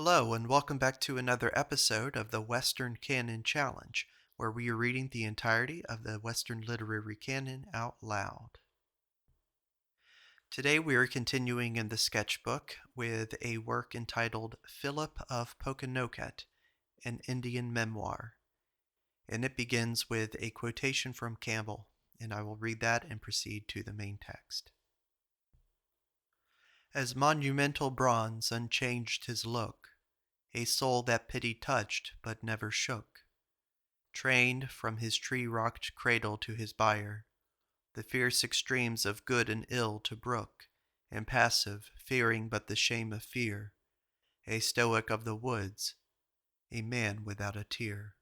Hello, and welcome back to another episode of the Western Canon Challenge, where we are reading the entirety of the Western Literary Canon out loud. Today we are continuing in the sketchbook with a work entitled Philip of Pokanoket, an Indian Memoir, and it begins with a quotation from Campbell, and I will read that and proceed to the main text. As monumental bronze unchanged his look, a soul that pity touched but never shook, trained from his tree-rocked cradle to his bier, the fierce extremes of good and ill to brook, impassive, fearing but the shame of fear, a stoic of the woods, a man without a tear.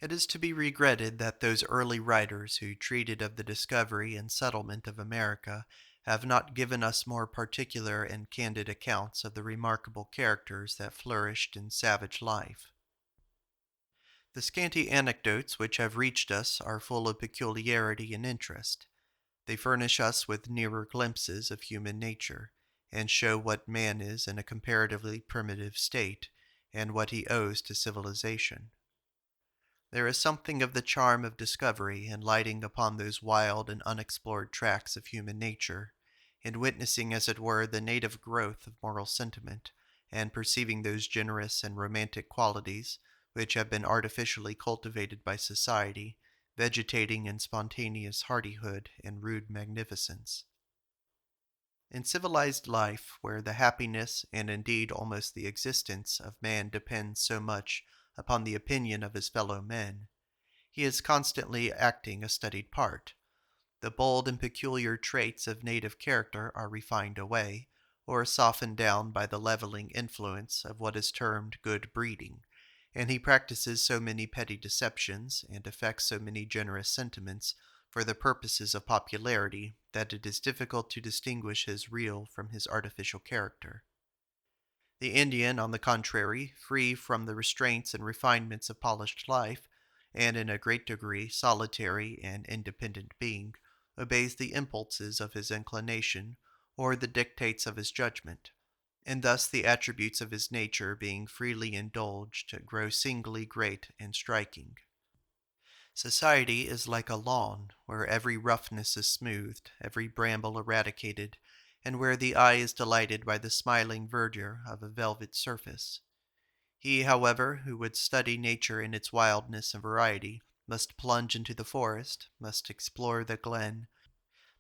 It is to be regretted that those early writers who treated of the discovery and settlement of America have not given us more particular and candid accounts of the remarkable characters that flourished in savage life. The scanty anecdotes which have reached us are full of peculiarity and interest. They furnish us with nearer glimpses of human nature, and show what man is in a comparatively primitive state, and what he owes to civilization. There is something of the charm of discovery in lighting upon those wild and unexplored tracts of human nature, in witnessing as it were the native growth of moral sentiment, and perceiving those generous and romantic qualities which have been artificially cultivated by society, vegetating in spontaneous hardihood and rude magnificence. In civilized life, where the happiness and indeed almost the existence of man depends so much upon the opinion of his fellow men, he is constantly acting a studied part. The bold and peculiar traits of native character are refined away, or softened down by the leveling influence of what is termed good breeding, and he practices so many petty deceptions and affects so many generous sentiments for the purposes of popularity that it is difficult to distinguish his real from his artificial character. The Indian, on the contrary, free from the restraints and refinements of polished life, and in a great degree solitary and independent being, obeys the impulses of his inclination or the dictates of his judgment, and thus the attributes of his nature being freely indulged grow singly great and striking. Society is like a lawn, where every roughness is smoothed, every bramble eradicated, and where the eye is delighted by the smiling verdure of a velvet surface. He, however, who would study nature in its wildness and variety, must plunge into the forest, must explore the glen,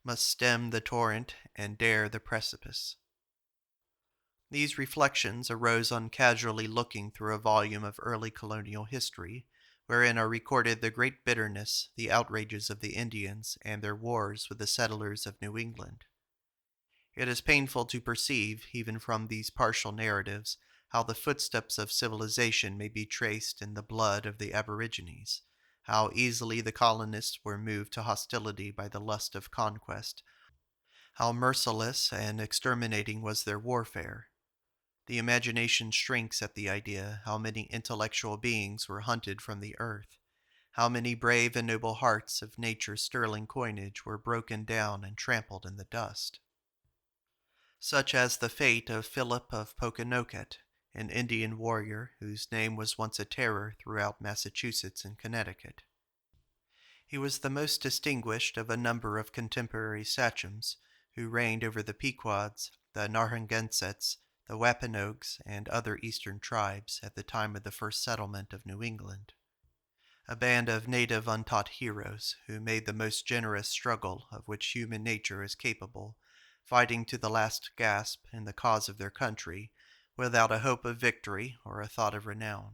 must stem the torrent, and dare the precipice. These reflections arose on casually looking through a volume of early colonial history, wherein are recorded the great bitterness, the outrages of the Indians, and their wars with the settlers of New England. It is painful to perceive, even from these partial narratives, how the footsteps of civilization may be traced in the blood of the aborigines, how easily the colonists were moved to hostility by the lust of conquest, how merciless and exterminating was their warfare. The imagination shrinks at the idea how many intellectual beings were hunted from the earth, how many brave and noble hearts of nature's sterling coinage were broken down and trampled in the dust. Such as the fate of Philip of Pokanoket, an Indian warrior whose name was once a terror throughout Massachusetts and Connecticut. He was the most distinguished of a number of contemporary sachems who reigned over the Pequods, the Narragansetts, the Wampanoags, and other eastern tribes at the time of the first settlement of New England. A band of native untaught heroes who made the most generous struggle of which human nature is capable, fighting to the last gasp in the cause of their country, without a hope of victory or a thought of renown.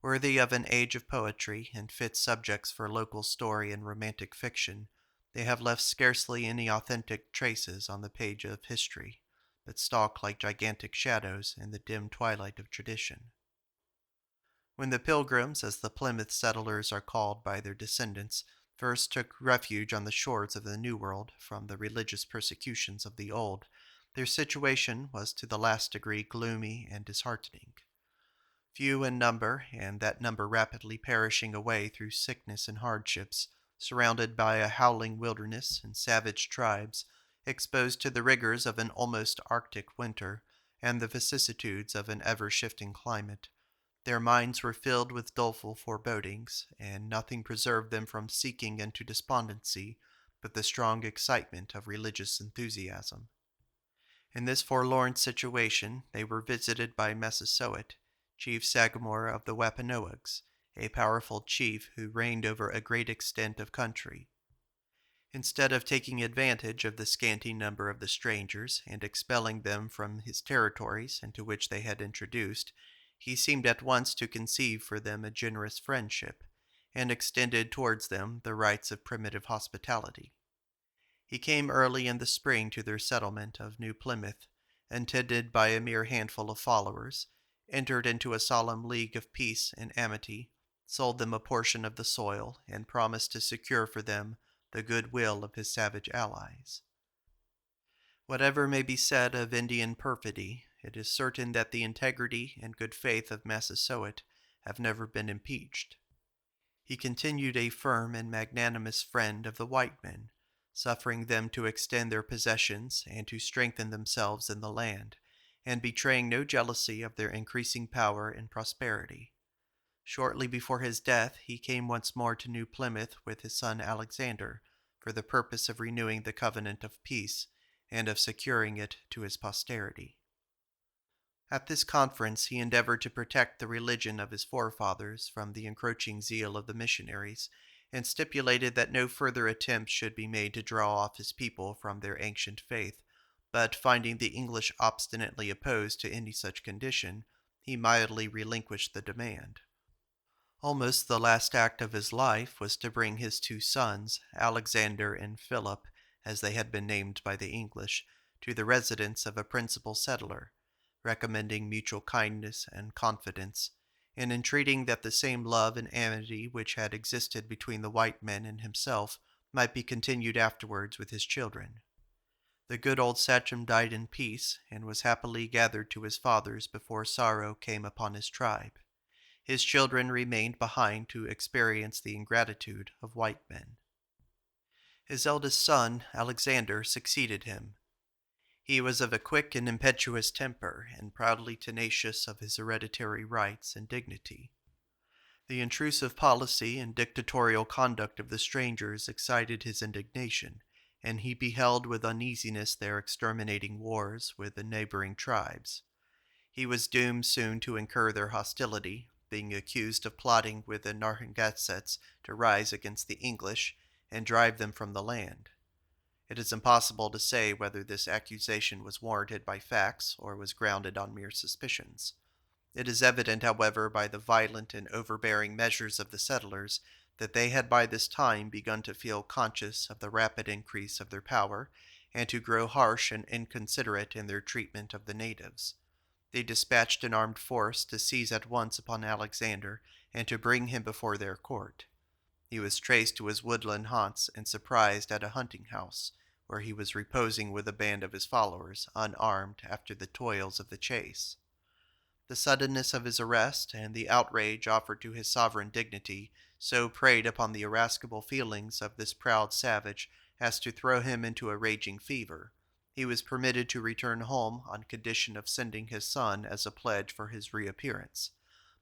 Worthy of an age of poetry and fit subjects for local story and romantic fiction, they have left scarcely any authentic traces on the page of history, but stalk like gigantic shadows in the dim twilight of tradition. When the Pilgrims, as the Plymouth settlers are called by their descendants, first took refuge on the shores of the New World from the religious persecutions of the Old, their situation was to the last degree gloomy and disheartening. Few in number, and that number rapidly perishing away through sickness and hardships, surrounded by a howling wilderness and savage tribes, exposed to the rigors of an almost arctic winter, and the vicissitudes of an ever-shifting climate. Their minds were filled with doleful forebodings, and nothing preserved them from sinking into despondency but the strong excitement of religious enthusiasm. In this forlorn situation, they were visited by Massasoit, chief sagamore of the Wampanoags, a powerful chief who reigned over a great extent of country. Instead of taking advantage of the scanty number of the strangers and expelling them from his territories into which they had introduced, he seemed at once to conceive for them a generous friendship, and extended towards them the rights of primitive hospitality. He came early in the spring to their settlement of New Plymouth, attended by a mere handful of followers, entered into a solemn league of peace and amity, sold them a portion of the soil, and promised to secure for them the good will of his savage allies. Whatever may be said of Indian perfidy, it is certain that the integrity and good faith of Massasoit have never been impeached. He continued a firm and magnanimous friend of the white men, suffering them to extend their possessions and to strengthen themselves in the land, and betraying no jealousy of their increasing power and prosperity. Shortly before his death, he came once more to New Plymouth with his son Alexander, for the purpose of renewing the covenant of peace and of securing it to his posterity. At this conference he endeavored to protect the religion of his forefathers from the encroaching zeal of the missionaries, and stipulated that no further attempt should be made to draw off his people from their ancient faith, but finding the English obstinately opposed to any such condition, he mildly relinquished the demand. Almost the last act of his life was to bring his two sons, Alexander and Philip, as they had been named by the English, to the residence of a principal settler, recommending mutual kindness and confidence, and entreating that the same love and amity which had existed between the white men and himself might be continued afterwards with his children. The good old sachem died in peace, and was happily gathered to his fathers before sorrow came upon his tribe. His children remained behind to experience the ingratitude of white men. His eldest son, Alexander, succeeded him. He was of a quick and impetuous temper, and proudly tenacious of his hereditary rights and dignity. The intrusive policy and dictatorial conduct of the strangers excited his indignation, and he beheld with uneasiness their exterminating wars with the neighboring tribes. He was doomed soon to incur their hostility, being accused of plotting with the Narragansetts to rise against the English and drive them from the land. It is impossible to say whether this accusation was warranted by facts or was grounded on mere suspicions. It is evident, however, by the violent and overbearing measures of the settlers, that they had by this time begun to feel conscious of the rapid increase of their power, and to grow harsh and inconsiderate in their treatment of the natives. They dispatched an armed force to seize at once upon Alexander, and to bring him before their court. He was traced to his woodland haunts and surprised at a hunting house, where he was reposing with a band of his followers, unarmed, after the toils of the chase. The suddenness of his arrest and the outrage offered to his sovereign dignity so preyed upon the irascible feelings of this proud savage as to throw him into a raging fever. He was permitted to return home on condition of sending his son as a pledge for his reappearance.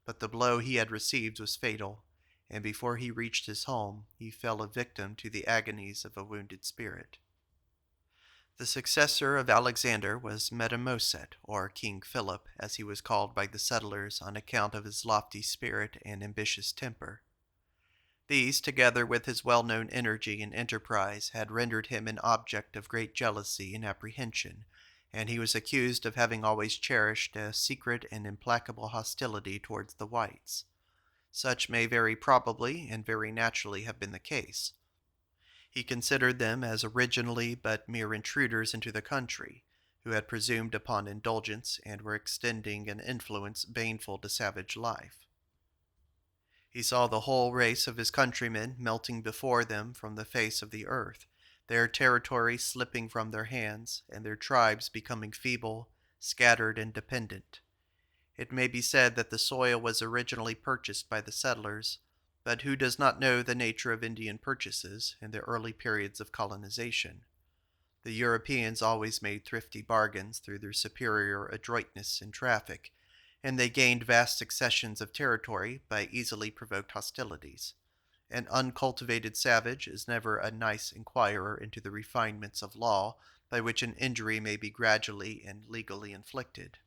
But the blow he had received was fatal, and before he reached his home he fell a victim to the agonies of a wounded spirit. The successor of Alexander was Metamoset, or King Philip, as he was called by the settlers on account of his lofty spirit and ambitious temper. These, together with his well-known energy and enterprise, had rendered him an object of great jealousy and apprehension, and he was accused of having always cherished a secret and implacable hostility towards the whites. Such may very probably and very naturally have been the case. He considered them as originally but mere intruders into the country, who had presumed upon indulgence and were extending an influence baneful to savage life. He saw the whole race of his countrymen melting before them from the face of the earth, their territory slipping from their hands, and their tribes becoming feeble, scattered, and dependent. It may be said that the soil was originally purchased by the settlers, but who does not know the nature of Indian purchases in the early periods of colonization? The Europeans always made thrifty bargains through their superior adroitness in traffic, and they gained vast accessions of territory by easily provoked hostilities. An uncultivated savage is never a nice inquirer into the refinements of law by which an injury may be gradually and legally inflicted.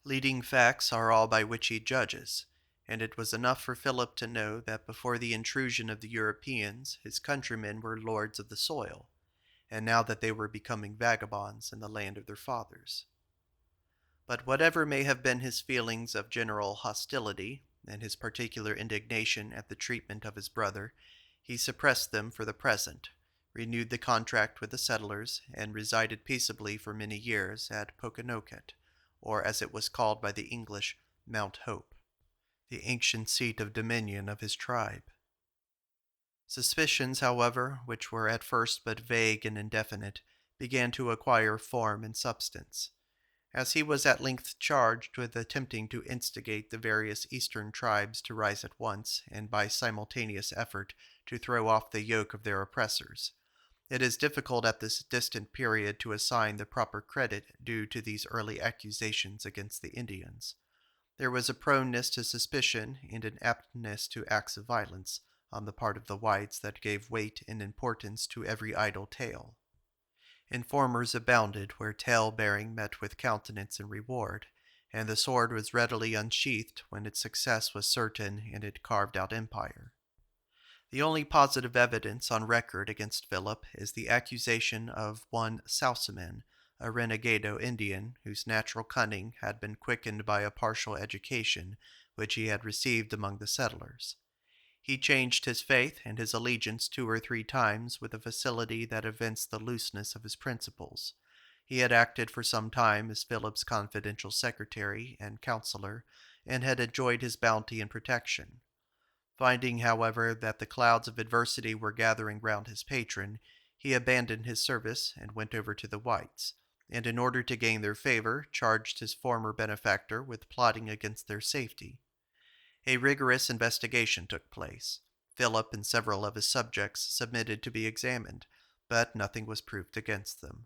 Leading facts are all by which he judges, and it was enough for Philip to know that before the intrusion of the Europeans his countrymen were lords of the soil, and now that they were becoming vagabonds in the land of their fathers. But whatever may have been his feelings of general hostility, and his particular indignation at the treatment of his brother, he suppressed them for the present, renewed the contract with the settlers, and resided peaceably for many years at Pokanoket, or as it was called by the English, Mount Hope, the ancient seat of dominion of his tribe. Suspicions, however, which were at first but vague and indefinite, began to acquire form and substance. As he was at length charged with attempting to instigate the various eastern tribes to rise at once, and by simultaneous effort to throw off the yoke of their oppressors, it is difficult at this distant period to assign the proper credit due to these early accusations against the Indians. There was a proneness to suspicion and an aptness to acts of violence on the part of the whites that gave weight and importance to every idle tale. Informers abounded where tale-bearing met with countenance and reward, and the sword was readily unsheathed when its success was certain and it carved out empire. The only positive evidence on record against Philip is the accusation of one Sauceman, a renegado Indian whose natural cunning had been quickened by a partial education which he had received among the settlers. He changed his faith and his allegiance 2 or 3 times with a facility that evinced the looseness of his principles. He had acted for some time as Philip's confidential secretary and counselor, and had enjoyed his bounty and protection. Finding, however, that the clouds of adversity were gathering round his patron, he abandoned his service and went over to the whites, and in order to gain their favor, charged his former benefactor with plotting against their safety. A rigorous investigation took place. Philip and several of his subjects submitted to be examined, but nothing was proved against them.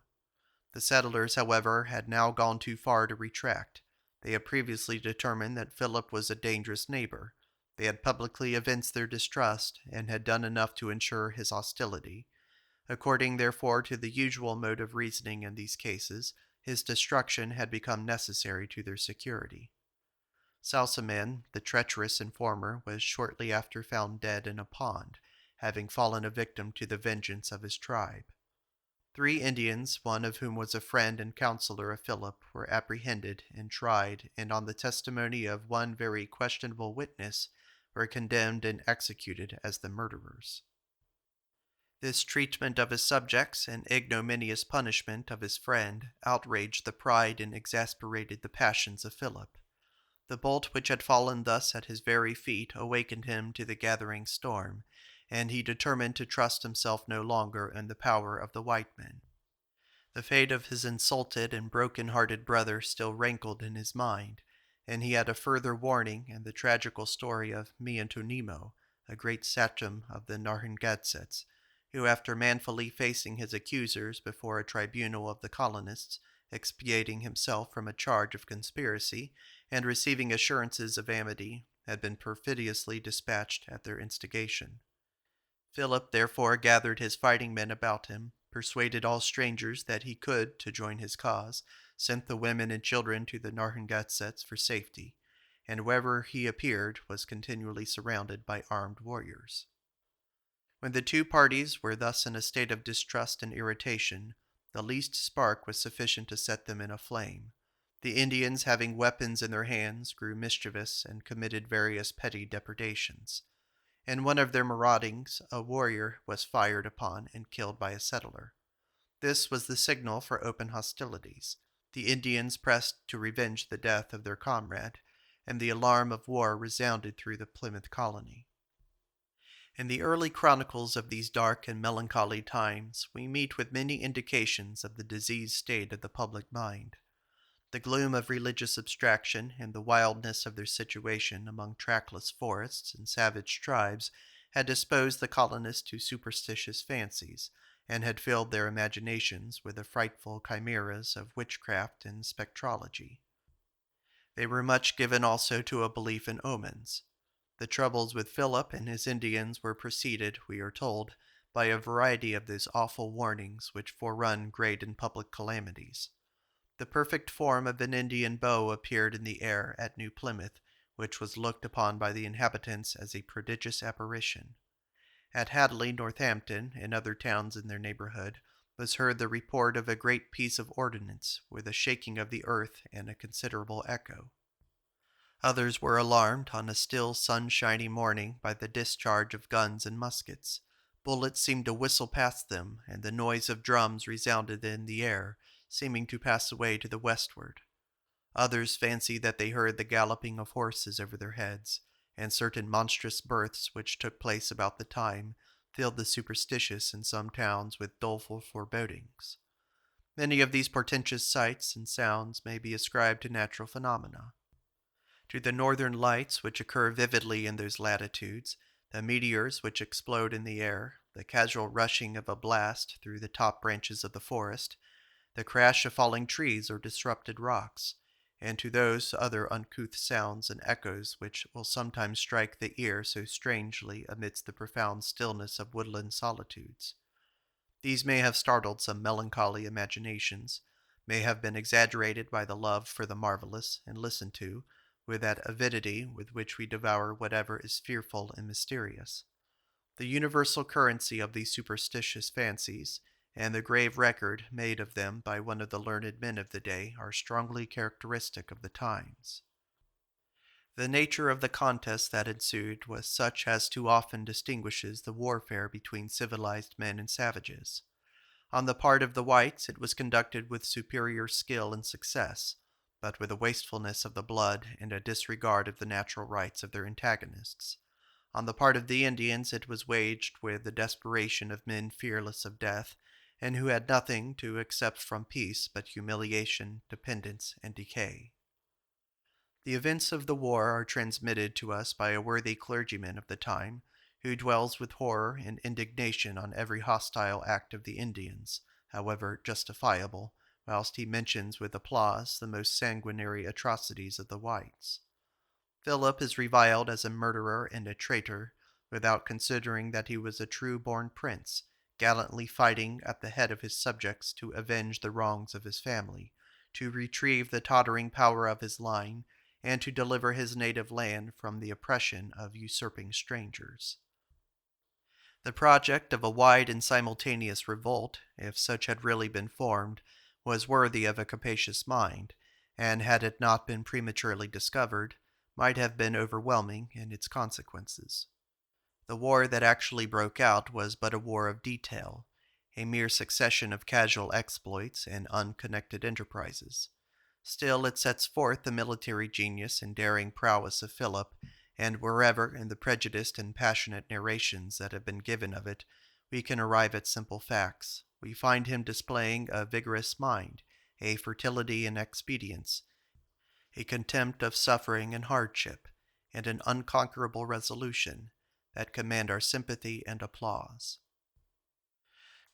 The settlers, however, had now gone too far to retract. They had previously determined that Philip was a dangerous neighbor. They had publicly evinced their distrust, and had done enough to ensure his hostility. According, therefore, to the usual mode of reasoning in these cases, his destruction had become necessary to their security. Salsaman, the treacherous informer, was shortly after found dead in a pond, having fallen a victim to the vengeance of his tribe. 3 Indians, one of whom was a friend and counselor of Philip, were apprehended and tried, and on the testimony of one very questionable witness, were condemned and executed as the murderers. This treatment of his subjects and ignominious punishment of his friend outraged the pride and exasperated the passions of Philip. The bolt which had fallen thus at his very feet awakened him to the gathering storm, and he determined to trust himself no longer in the power of the white men. The fate of his insulted and broken-hearted brother still rankled in his mind, and he had a further warning in the tragical story of Miantonimo, a great sachem of the Narrangansets, who, after manfully facing his accusers before a tribunal of the colonists, expiating himself from a charge of conspiracy, and receiving assurances of amity, had been perfidiously dispatched at their instigation. Philip therefore gathered his fighting men about him, persuaded all strangers that he could to join his cause, sent the women and children to the Narrangansets for safety, and wherever he appeared was continually surrounded by armed warriors. When the 2 parties were thus in a state of distrust and irritation, the least spark was sufficient to set them in a flame. The Indians, having weapons in their hands, grew mischievous and committed various petty depredations. In one of their maraudings, a warrior was fired upon and killed by a settler. This was the signal for open hostilities. The Indians pressed to revenge the death of their comrade, and the alarm of war resounded through the Plymouth colony. In the early chronicles of these dark and melancholy times, we meet with many indications of the diseased state of the public mind. The gloom of religious abstraction and the wildness of their situation among trackless forests and savage tribes had disposed the colonists to superstitious fancies, and had filled their imaginations with the frightful chimeras of witchcraft and spectrology. They were much given also to a belief in omens. The troubles with Philip and his Indians were preceded, we are told, by a variety of those awful warnings which forerun great and public calamities. The perfect form of an Indian bow appeared in the air at New Plymouth, which was looked upon by the inhabitants as a prodigious apparition. At Hadley, Northampton, and other towns in their neighborhood, was heard the report of a great piece of ordnance, with a shaking of the earth and a considerable echo. Others were alarmed on a still sunshiny morning by the discharge of guns and muskets. Bullets seemed to whistle past them, and the noise of drums resounded in the air, seeming to pass away to the westward. Others fancied that they heard the galloping of horses over their heads, and certain monstrous births which took place about the time filled the superstitious in some towns with doleful forebodings. Many of these portentous sights and sounds may be ascribed to natural phenomena. To the northern lights which occur vividly in those latitudes, the meteors which explode in the air, the casual rushing of a blast through the top branches of the forest, the crash of falling trees or disrupted rocks, and to those other uncouth sounds and echoes which will sometimes strike the ear so strangely amidst the profound stillness of woodland solitudes. These may have startled some melancholy imaginations, may have been exaggerated by the love for the marvelous, and listened to, with that avidity with which we devour whatever is fearful and mysterious. The universal currency of these superstitious fancies, and the grave record made of them by one of the learned men of the day, are strongly characteristic of the times. The nature of the contest that ensued was such as too often distinguishes the warfare between civilized men and savages. On the part of the whites it was conducted with superior skill and success, but with a wastefulness of the blood and a disregard of the natural rights of their antagonists. On the part of the Indians it was waged with the desperation of men fearless of death, and who had nothing to accept from peace but humiliation, dependence, and decay. The events of the war are transmitted to us by a worthy clergyman of the time, who dwells with horror and indignation on every hostile act of the Indians, however justifiable, whilst he mentions with applause the most sanguinary atrocities of the whites. Philip is reviled as a murderer and a traitor, without considering that he was a true-born prince, gallantly fighting at the head of his subjects to avenge the wrongs of his family, to retrieve the tottering power of his line, and to deliver his native land from the oppression of usurping strangers. The project of a wide and simultaneous revolt, if such had really been formed, was worthy of a capacious mind, and had it not been prematurely discovered, might have been overwhelming in its consequences. The war that actually broke out was but a war of detail, a mere succession of casual exploits and unconnected enterprises. Still, it sets forth the military genius and daring prowess of Philip, and wherever, in the prejudiced and passionate narrations that have been given of it, we can arrive at simple facts, we find him displaying a vigorous mind, a fertility in expedients, a contempt of suffering and hardship, and an unconquerable resolution that command our sympathy and applause.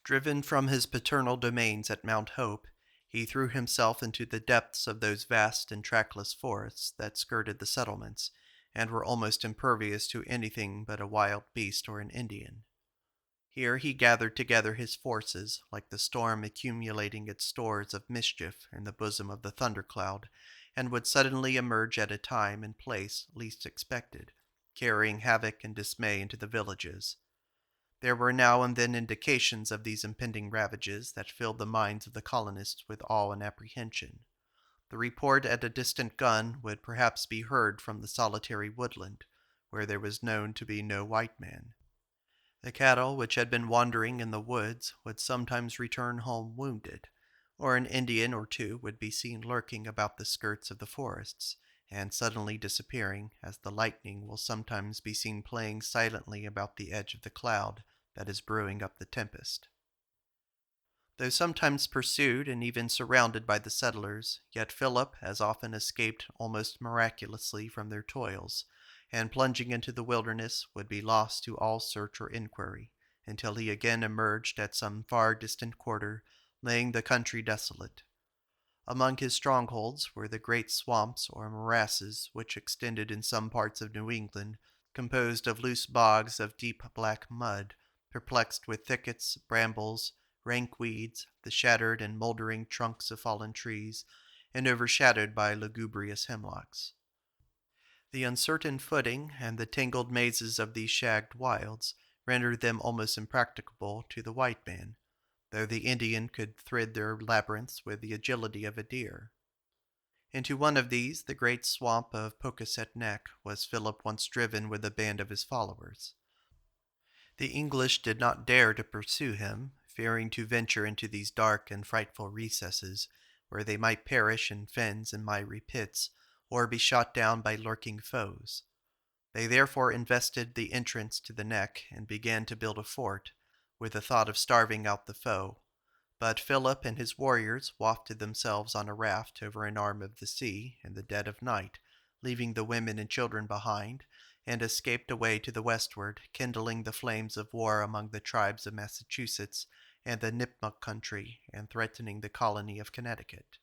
Driven from his paternal domains at Mount Hope, he threw himself into the depths of those vast and trackless forests that skirted the settlements, and were almost impervious to anything but a wild beast or an Indian. Here he gathered together his forces, like the storm accumulating its stores of mischief in the bosom of the thundercloud, and would suddenly emerge at a time and place least expected, carrying havoc and dismay into the villages. There were now and then indications of these impending ravages that filled the minds of the colonists with awe and apprehension. The report at a distant gun would perhaps be heard from the solitary woodland, where there was known to be no white man. The cattle which had been wandering in the woods would sometimes return home wounded, or an Indian or two would be seen lurking about the skirts of the forests, and suddenly disappearing, as the lightning will sometimes be seen playing silently about the edge of the cloud that is brewing up the tempest. Though sometimes pursued and even surrounded by the settlers, yet Philip has often escaped almost miraculously from their toils, and plunging into the wilderness would be lost to all search or inquiry, until he again emerged at some far distant quarter, laying the country desolate. Among his strongholds were the great swamps or morasses which extended in some parts of New England, composed of loose bogs of deep black mud, perplexed with thickets, brambles, rank weeds, the shattered and moldering trunks of fallen trees, and overshadowed by lugubrious hemlocks. The uncertain footing and the tangled mazes of these shagged wilds rendered them almost impracticable to the white man, though the Indian could thread their labyrinths with the agility of a deer. Into one of these, the great swamp of Pokanoket Neck, was Philip once driven with a band of his followers. The English did not dare to pursue him, fearing to venture into these dark and frightful recesses, where they might perish in fens and miry pits, or be shot down by lurking foes. They therefore invested the entrance to the neck and began to build a fort, with the thought of starving out the foe. But Philip and his warriors wafted themselves on a raft over an arm of the sea in the dead of night, leaving the women and children behind, and escaped away to the westward, kindling the flames of war among the tribes of Massachusetts and the Nipmuc country, and threatening the colony of Connecticut.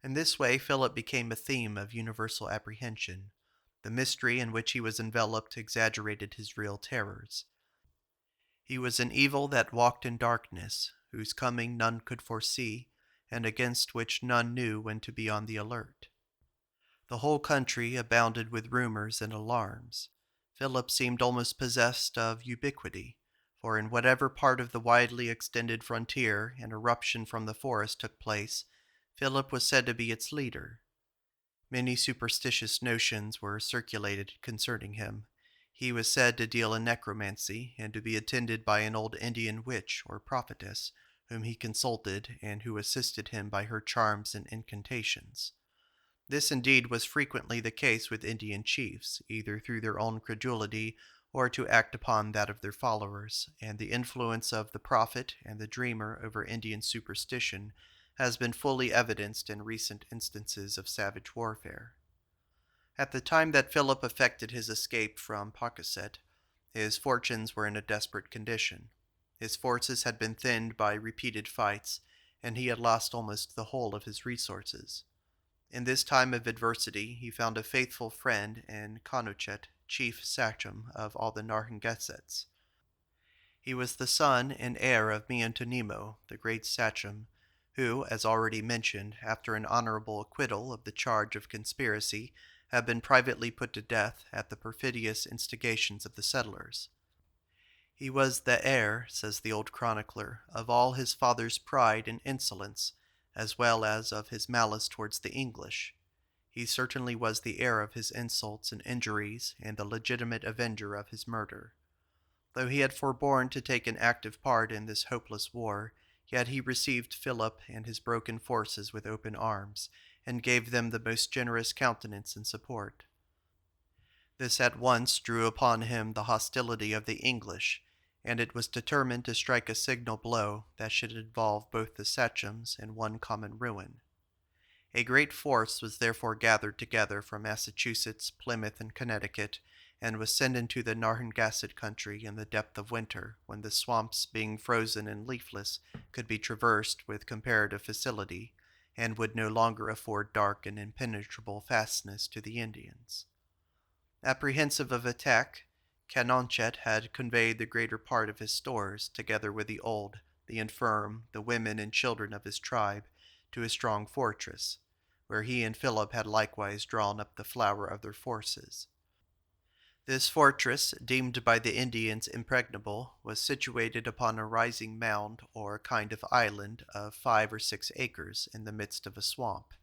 In this way Philip became a theme of universal apprehension. The mystery in which he was enveloped exaggerated his real terrors. He was an evil that walked in darkness, whose coming none could foresee, and against which none knew when to be on the alert. The whole country abounded with rumors and alarms. Philip seemed almost possessed of ubiquity, for in whatever part of the widely extended frontier an eruption from the forest took place, Philip was said to be its leader. Many superstitious notions were circulated concerning him. He was said to deal in necromancy, and to be attended by an old Indian witch or prophetess, whom he consulted, and who assisted him by her charms and incantations. This indeed was frequently the case with Indian chiefs, either through their own credulity or to act upon that of their followers, and the influence of the prophet and the dreamer over Indian superstition has been fully evidenced in recent instances of savage warfare. At the time that Philip effected his escape from Pokanoket, his fortunes were in a desperate condition. His forces had been thinned by repeated fights, and he had lost almost the whole of his resources. In this time of adversity he found a faithful friend in Pokanoket, chief sachem of all the Narragansetts. He was the son and heir of Miantonimo, the great sachem, who, as already mentioned, after an honorable acquittal of the charge of conspiracy, had been privately put to death at the perfidious instigations of the settlers. He was the heir, says the old chronicler, of all his father's pride and insolence, as well as of his malice towards the English. He certainly was the heir of his insults and injuries, and the legitimate avenger of his murder. Though he had forborne to take an active part in this hopeless war, yet he received Philip and his broken forces with open arms, and gave them the most generous countenance and support. This at once drew upon him the hostility of the English, and it was determined to strike a signal blow that should involve both the sachems in one common ruin. A great force was therefore gathered together from Massachusetts, Plymouth, and Connecticut, and was sent into the Narragansett country in the depth of winter, when the swamps, being frozen and leafless, could be traversed with comparative facility, and would no longer afford dark and impenetrable fastness to the Indians. Apprehensive of attack, Pokanoket had conveyed the greater part of his stores, together with the old, the infirm, the women and children of his tribe, to a strong fortress, where he and Philip had likewise drawn up the flower of their forces. This fortress, deemed by the Indians impregnable, was situated upon a rising mound or kind of island of 5 or 6 acres in the midst of a swamp.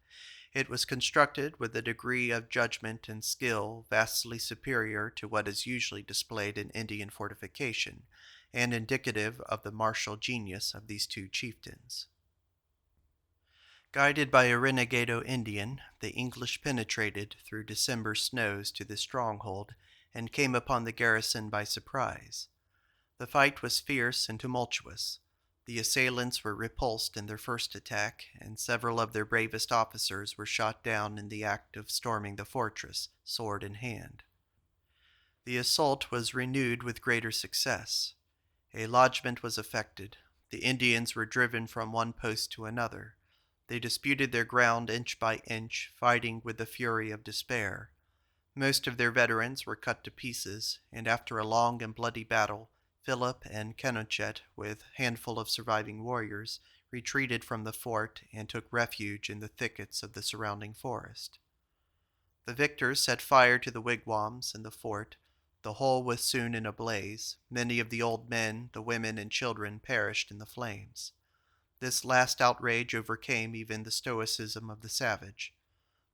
It was constructed with a degree of judgment and skill vastly superior to what is usually displayed in Indian fortification, and indicative of the martial genius of these two chieftains. Guided by a renegado Indian, the English penetrated through December snows to the stronghold, and came upon the garrison by surprise. The fight was fierce and tumultuous. The assailants were repulsed in their first attack, and several of their bravest officers were shot down in the act of storming the fortress, sword in hand. The assault was renewed with greater success. A lodgment was effected. The Indians were driven from one post to another. They disputed their ground inch by inch, fighting with the fury of despair. Most of their veterans were cut to pieces, and after a long and bloody battle, Philip and Canonchet, with a handful of surviving warriors, retreated from the fort and took refuge in the thickets of the surrounding forest. The victors set fire to the wigwams in the fort. The whole was soon in a blaze. Many of the old men, the women, and children perished in the flames. This last outrage overcame even the stoicism of the savage.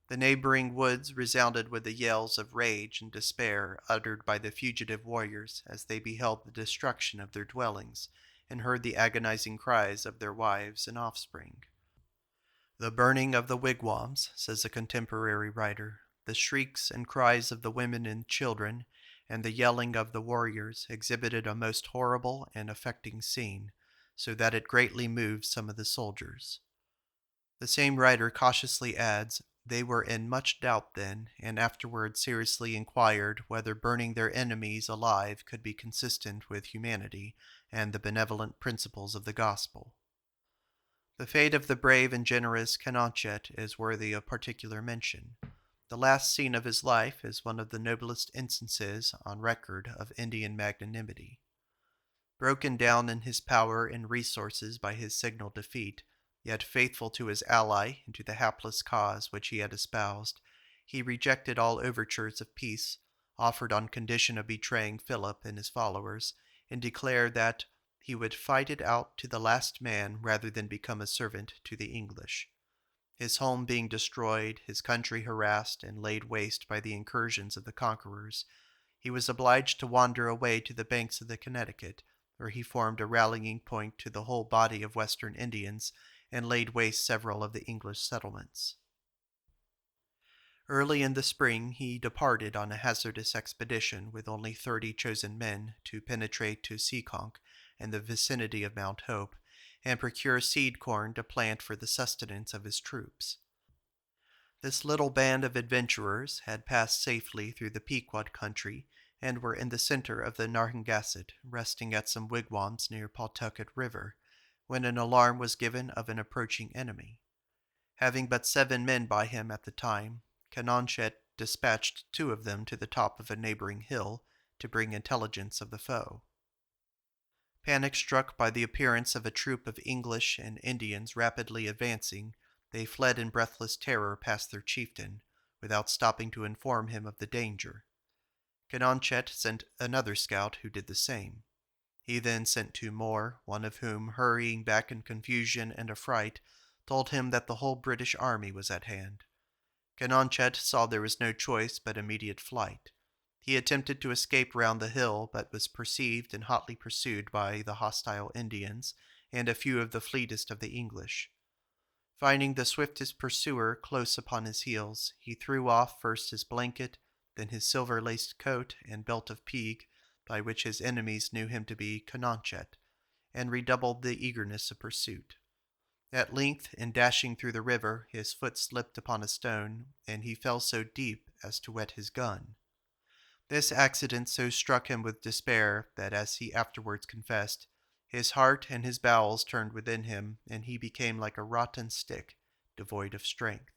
The neighboring woods resounded with the yells of rage and despair uttered by the fugitive warriors as they beheld the destruction of their dwellings and heard the agonizing cries of their wives and offspring. The burning of the wigwams, says a contemporary writer, the shrieks and cries of the women and children, and the yelling of the warriors exhibited a most horrible and affecting scene, so that it greatly moved some of the soldiers. The same writer cautiously adds, they were in much doubt then, and afterward seriously inquired whether burning their enemies alive could be consistent with humanity and the benevolent principles of the gospel. The fate of the brave and generous Canonchet is worthy of particular mention. The last scene of his life is one of the noblest instances on record of Indian magnanimity. Broken down in his power and resources by his signal defeat, yet faithful to his ally and to the hapless cause which he had espoused, he rejected all overtures of peace, offered on condition of betraying Philip and his followers, and declared that he would fight it out to the last man rather than become a servant to the English. His home being destroyed, his country harassed and laid waste by the incursions of the conquerors, he was obliged to wander away to the banks of the Connecticut, where he formed a rallying point to the whole body of Western Indians and laid waste several of the English settlements. Early in the spring he departed on a hazardous expedition with only 30 chosen men to penetrate to Seekonk and the vicinity of Mount Hope, and procure seed corn to plant for the sustenance of his troops. This little band of adventurers had passed safely through the Pequot country and were in the center of the Narragansett, resting at some wigwams near Pawtucket River, when an alarm was given of an approaching enemy. Having but 7 men by him at the time, Canonchet dispatched 2 of them to the top of a neighboring hill to bring intelligence of the foe. Panic-struck by the appearance of a troop of English and Indians rapidly advancing, they fled in breathless terror past their chieftain, without stopping to inform him of the danger. Canonchet sent another scout who did the same. He then sent 2 more, one of whom, hurrying back in confusion and affright, told him that the whole British army was at hand. Canonchet saw there was no choice but immediate flight. He attempted to escape round the hill, but was perceived and hotly pursued by the hostile Indians and a few of the fleetest of the English. Finding the swiftest pursuer close upon his heels, he threw off first his blanket, then his silver-laced coat and belt of peag, by which his enemies knew him to be Canonchet, and redoubled the eagerness of pursuit. At length, in dashing through the river, his foot slipped upon a stone, and he fell so deep as to wet his gun. This accident so struck him with despair that, as he afterwards confessed, his heart and his bowels turned within him, and he became like a rotten stick, devoid of strength.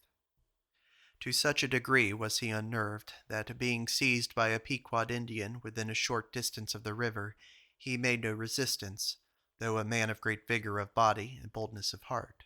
To such a degree was he unnerved, that being seized by a Pequot Indian within a short distance of the river, he made no resistance, though a man of great vigor of body and boldness of heart.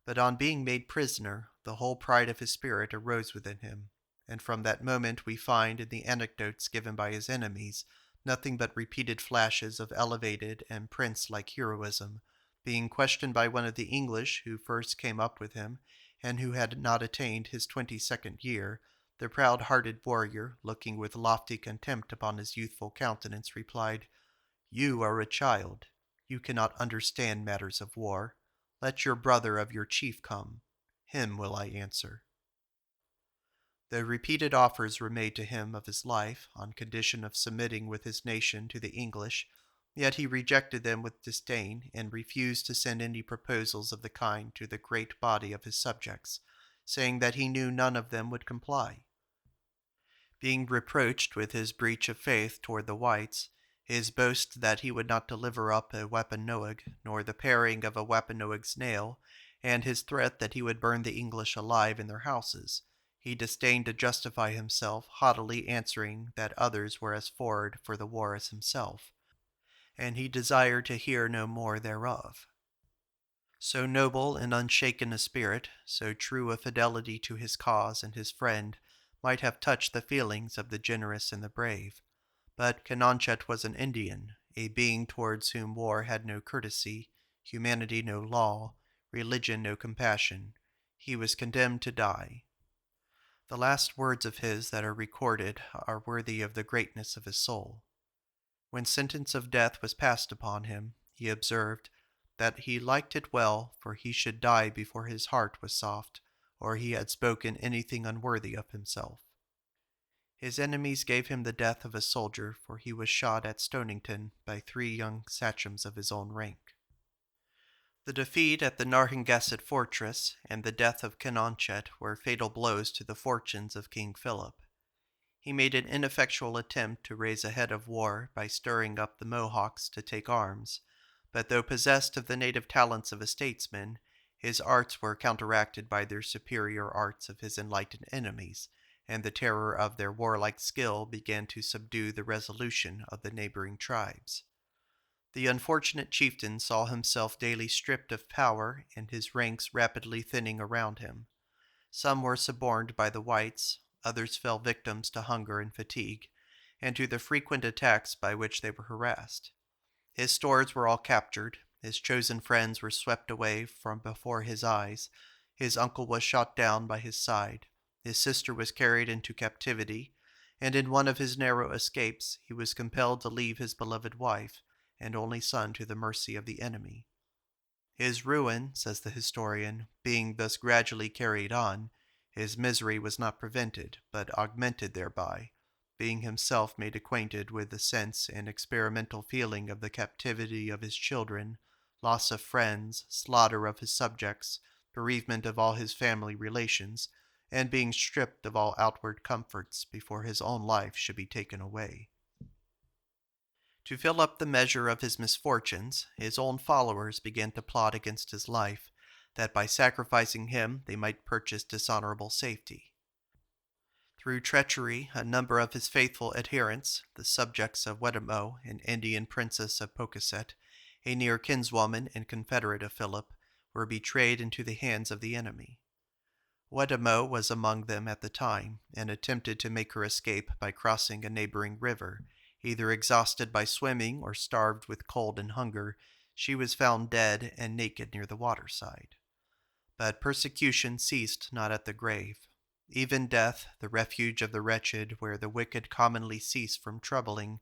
But on being made prisoner, the whole pride of his spirit arose within him, and from that moment we find in the anecdotes given by his enemies nothing but repeated flashes of elevated and prince-like heroism. Being questioned by one of the English who first came up with him, and who had not attained his 22nd year, the proud-hearted warrior, looking with lofty contempt upon his youthful countenance, replied, "You are a child. You cannot understand matters of war. Let your brother of your chief come. Him will I answer." Though repeated offers were made to him of his life, on condition of submitting with his nation to the English, yet he rejected them with disdain, and refused to send any proposals of the kind to the great body of his subjects, saying that he knew none of them would comply. Being reproached with his breach of faith toward the whites, His boast that he would not deliver up a Wampanoag, nor the paring of a Wampanoag's nail, and his threat that he would burn the English alive in their houses, he disdained to justify himself, haughtily answering that others were as forward for the war as himself, and he desired to hear no more thereof. So noble and unshaken a spirit, so true a fidelity to his cause and his friend, might have touched the feelings of the generous and the brave. But Canonchet was an Indian, a being towards whom war had no courtesy, humanity no law, religion no compassion. He was condemned to die. The last words of his that are recorded are worthy of the greatness of his soul. When sentence of death was passed upon him, he observed that he liked it well, for he should die before his heart was soft, or he had spoken anything unworthy of himself. His enemies gave him the death of a soldier, for he was shot at Stonington by 3 young sachems of his own rank. The defeat at the Narragansett fortress and the death of Canonchet were fatal blows to the fortunes of King Philip. He made an ineffectual attempt to raise a head of war by stirring up the Mohawks to take arms, but though possessed of the native talents of a statesman, his arts were counteracted by the superior arts of his enlightened enemies, and the terror of their warlike skill began to subdue the resolution of the neighboring tribes. The unfortunate chieftain saw himself daily stripped of power, and his ranks rapidly thinning around him. Some were suborned by the whites, others fell victims to hunger and fatigue, and to the frequent attacks by which they were harassed. His stores were all captured, his chosen friends were swept away from before his eyes, his uncle was shot down by his side, his sister was carried into captivity, and in one of his narrow escapes he was compelled to leave his beloved wife and only son to the mercy of the enemy. His ruin, says the historian, being thus gradually carried on, his misery was not prevented, but augmented thereby, being himself made acquainted with the sense and experimental feeling of the captivity of his children, loss of friends, slaughter of his subjects, bereavement of all his family relations, and being stripped of all outward comforts before his own life should be taken away. To fill up the measure of his misfortunes, his own followers began to plot against his life, that by sacrificing him they might purchase dishonorable safety. Through treachery, a number of his faithful adherents, the subjects of Wedemo, an Indian princess of Pokanoket, a near kinswoman and confederate of Philip, were betrayed into the hands of the enemy. Wedemo was among them at the time, and attempted to make her escape by crossing a neighboring river. Either exhausted by swimming or starved with cold and hunger, she was found dead and naked near the waterside. But persecution ceased not at the grave. Even death, the refuge of the wretched, where the wicked commonly cease from troubling,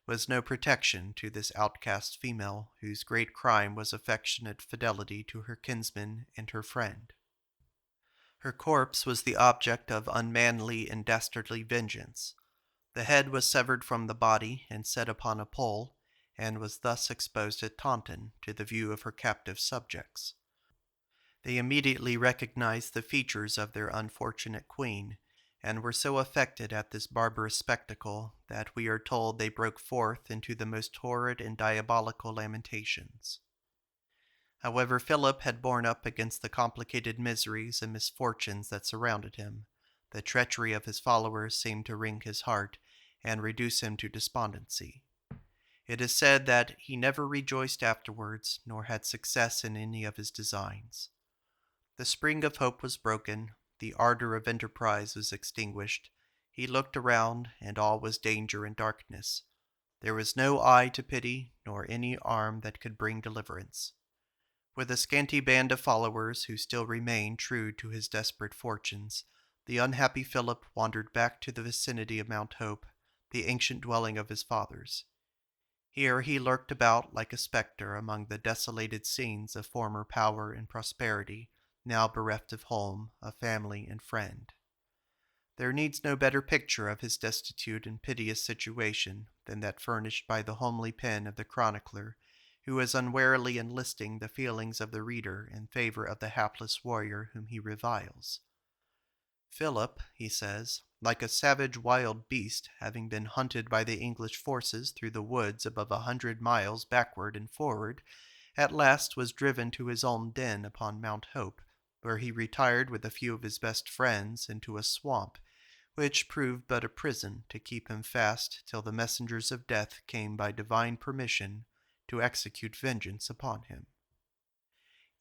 was no protection to this outcast female, whose great crime was affectionate fidelity to her kinsman and her friend. Her corpse was the object of unmanly and dastardly vengeance. The head was severed from the body and set upon a pole, and was thus exposed at Taunton to the view of her captive subjects. They immediately recognized the features of their unfortunate queen, and were so affected at this barbarous spectacle that we are told they broke forth into the most horrid and diabolical lamentations. However, Philip had borne up against the complicated miseries and misfortunes that surrounded him. The treachery of his followers seemed to wring his heart and reduce him to despondency. It is said that he never rejoiced afterwards, nor had success in any of his designs. The spring of hope was broken, the ardor of enterprise was extinguished. He looked around, and all was danger and darkness. There was no eye to pity, nor any arm that could bring deliverance. With a scanty band of followers who still remained true to his desperate fortunes, the unhappy Philip wandered back to the vicinity of Mount Hope, the ancient dwelling of his fathers. Here he lurked about like a spectre among the desolated scenes of former power and prosperity, now bereft of home, of family and friend. There needs no better picture of his destitute and piteous situation than that furnished by the homely pen of the chronicler, who is unwarily enlisting the feelings of the reader in favor of the hapless warrior whom he reviles. Philip, he says, like a savage wild beast having been hunted by the English forces through the woods above 100 miles backward and forward, at last was driven to his own den upon Mount Hope, where he retired with a few of his best friends into a swamp, which proved but a prison to keep him fast till the messengers of death came by divine permission to execute vengeance upon him.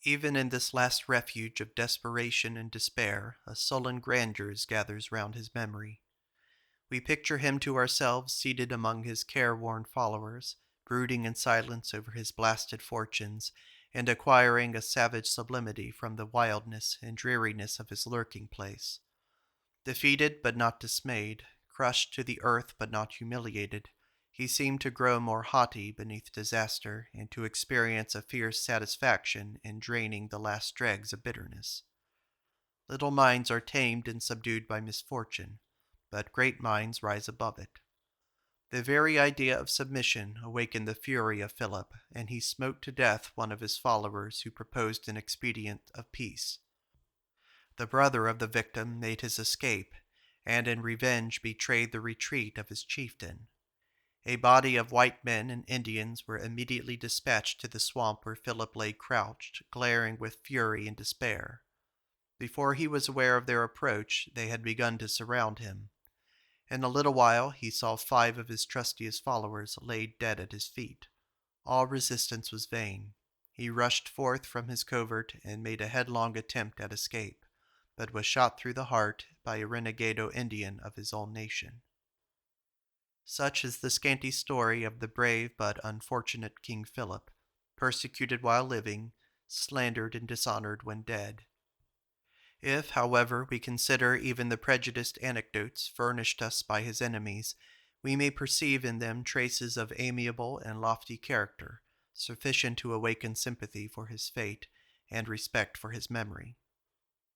Even in this last refuge of desperation and despair, a sullen grandeur gathers round his memory. We picture him to ourselves seated among his careworn followers, brooding in silence over his blasted fortunes, and acquiring a savage sublimity from the wildness and dreariness of his lurking place. Defeated but not dismayed, crushed to the earth but not humiliated, he seemed to grow more haughty beneath disaster and to experience a fierce satisfaction in draining the last dregs of bitterness. Little minds are tamed and subdued by misfortune, but great minds rise above it. The very idea of submission awakened the fury of Philip, and he smote to death one of his followers who proposed an expedient of peace. The brother of the victim made his escape, and in revenge betrayed the retreat of his chieftain. A body of white men and Indians were immediately dispatched to the swamp where Philip lay crouched, glaring with fury and despair. Before he was aware of their approach, they had begun to surround him. In a little while he saw 5 of his trustiest followers laid dead at his feet. All resistance was vain. He rushed forth from his covert and made a headlong attempt at escape, but was shot through the heart by a renegado Indian of his own nation. Such is the scanty story of the brave but unfortunate King Philip, persecuted while living, slandered and dishonored when dead. If, however, we consider even the prejudiced anecdotes furnished us by his enemies, we may perceive in them traces of amiable and lofty character, sufficient to awaken sympathy for his fate and respect for his memory.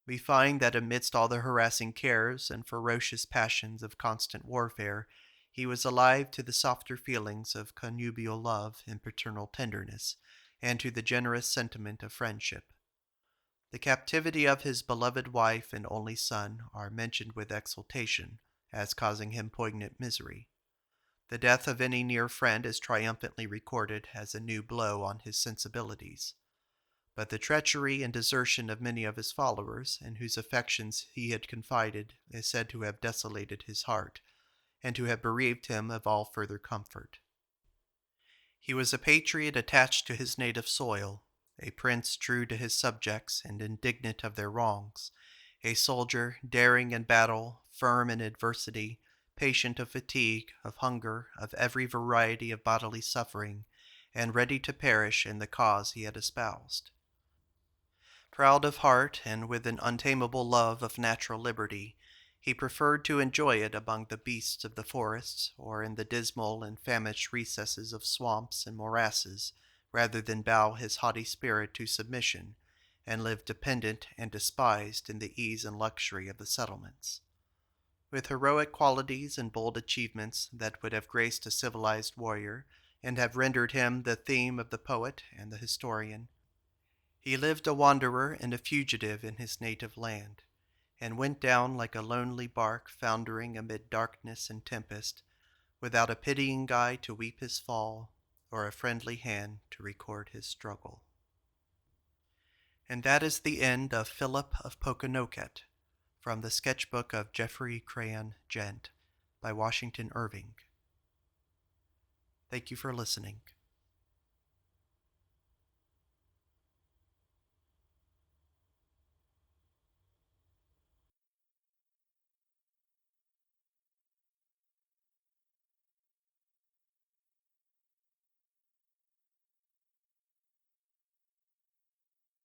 We find that amidst all the harassing cares and ferocious passions of constant warfare, he was alive to the softer feelings of connubial love and paternal tenderness, and to the generous sentiment of friendship. The captivity of his beloved wife and only son are mentioned with exultation, as causing him poignant misery. The death of any near friend is triumphantly recorded as a new blow on his sensibilities. But the treachery and desertion of many of his followers, in whose affections he had confided, is said to have desolated his heart, and to have bereaved him of all further comfort. He was a patriot attached to his native soil, a prince true to his subjects and indignant of their wrongs, a soldier daring in battle, firm in adversity, patient of fatigue, of hunger, of every variety of bodily suffering, and ready to perish in the cause he had espoused. Proud of heart and with an untamable love of natural liberty, he preferred to enjoy it among the beasts of the forests or in the dismal and famished recesses of swamps and morasses, rather than bow his haughty spirit to submission and live dependent and despised in the ease and luxury of the settlements. With heroic qualities and bold achievements that would have graced a civilized warrior and have rendered him the theme of the poet and the historian, he lived a wanderer and a fugitive in his native land, and went down like a lonely bark foundering amid darkness and tempest, without a pitying eye to weep his fall, or a friendly hand to record his struggle. And that is the end of Philip of Pokanoket, from the sketchbook of Geoffrey Crayon, Gent, by Washington Irving. Thank you for listening.